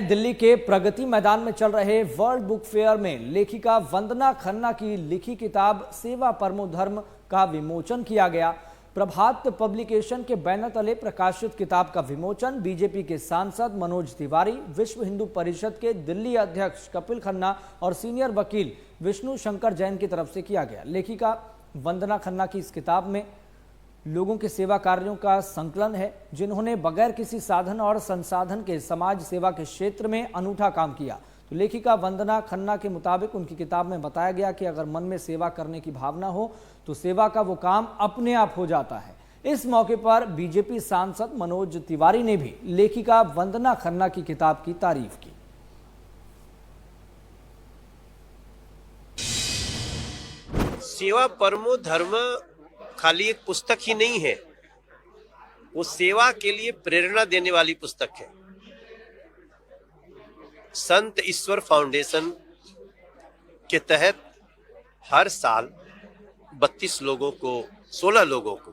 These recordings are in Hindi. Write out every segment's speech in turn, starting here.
दिल्ली के प्रगति मैदान में चल रहे वर्ल्ड बुक फेयर में लेखिका वंदना खन्ना की लिखी किताब सेवा परमो धर्म का विमोचन किया गया। प्रभात पब्लिकेशन के बैनर तले प्रकाशित किताब का विमोचन बीजेपी के सांसद मनोज तिवारी, विश्व हिंदू परिषद के दिल्ली अध्यक्ष कपिल खन्ना और सीनियर वकील विष्णु शंकर जैन की तरफ से किया गया। लेखिका वंदना खन्ना की इस किताब में लोगों के सेवा कार्यों का संकलन है, जिन्होंने बगैर किसी साधन और संसाधन के समाज सेवा के क्षेत्र में अनूठा काम किया। तो लेखिका वंदना खन्ना के मुताबिक उनकी किताब में बताया गया कि अगर मन में सेवा करने की भावना हो तो सेवा का वो काम अपने आप हो जाता है। इस मौके पर बीजेपी सांसद मनोज तिवारी ने भी लेखिका वंदना खन्ना की किताब की तारीफ की। सेवा परमो धर्म खाली एक पुस्तक ही नहीं है, वो सेवा के लिए प्रेरणा देने वाली पुस्तक है। संत ईश्वर फाउंडेशन के तहत हर साल 32 लोगों को 16 लोगों को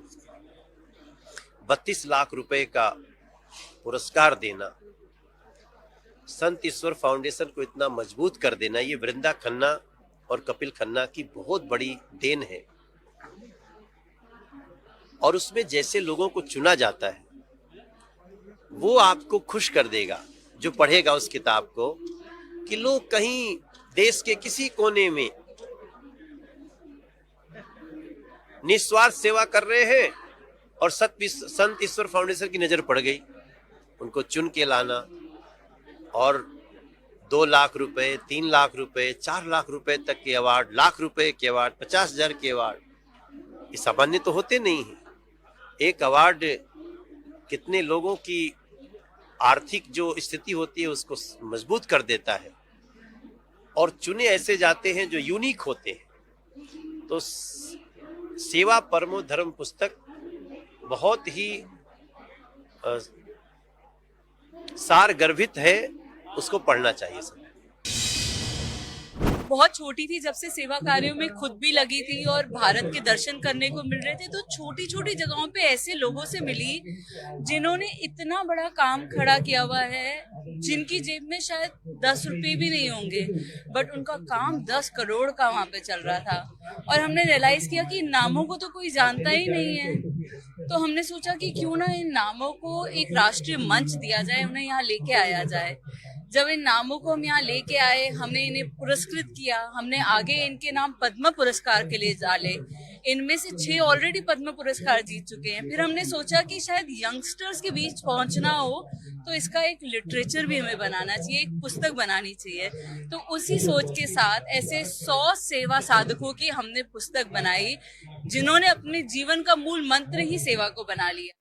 32 लाख रुपए का पुरस्कार देना, संत ईश्वर फाउंडेशन को इतना मजबूत कर देना, ये वृंदा खन्ना और कपिल खन्ना की बहुत बड़ी देन है। और उसमें जैसे लोगों को चुना जाता है वो आपको खुश कर देगा जो पढ़ेगा उस किताब को, कि लोग कहीं देश के किसी कोने में निस्वार्थ सेवा कर रहे हैं और संत ईश्वर फाउंडेशन की नजर पड़ गई, उनको चुन के लाना और 2 लाख रुपए, 3 लाख रुपए, 4 लाख रुपए तक के अवार्ड, लाख रुपए के अवार्ड, 50,000 के अवार्ड, ये सामान्य तो होते नहीं हैं। एक अवार्ड कितने लोगों की आर्थिक जो स्थिति होती है उसको मजबूत कर देता है, और चुने ऐसे जाते हैं जो यूनिक होते हैं। तो सेवा परमो धर्म पुस्तक बहुत ही सारगर्भित है, उसको पढ़ना चाहिए सब। बहुत छोटी थी जब से सेवा कार्यों में खुद भी लगी थी और भारत के दर्शन करने को मिल रहे थे, तो छोटी छोटी जगहों पे ऐसे लोगों से मिली जिन्होंने इतना बड़ा काम खड़ा किया हुआ है, जिनकी जेब में शायद 10 रुपए भी नहीं होंगे, बट उनका काम 10 करोड़ का वहां पे चल रहा था। और हमने रियलाइज किया कि इन नामों को तो कोई जानता ही नहीं है, तो हमने सोचा कि क्यों ना इन नामों को एक राष्ट्रीय मंच दिया जाए, उन्हें यहाँ लेके आया जाए। जब इन नामों को हम यहाँ लेके आए, हमने इन्हें पुरस्कृत किया, हमने आगे इनके नाम पद्म पुरस्कार के लिए डाले। इनमें से 6 ऑलरेडी पद्म पुरस्कार जीत चुके हैं। फिर हमने सोचा कि शायद यंगस्टर्स के बीच पहुंचना हो तो इसका एक लिटरेचर भी हमें बनाना चाहिए, एक पुस्तक बनानी चाहिए। तो उसी सोच के साथ ऐसे 100 सेवा साधकों की हमने पुस्तक बनाई, जिन्होंने अपने जीवन का मूल मंत्र ही सेवा को बना लिया।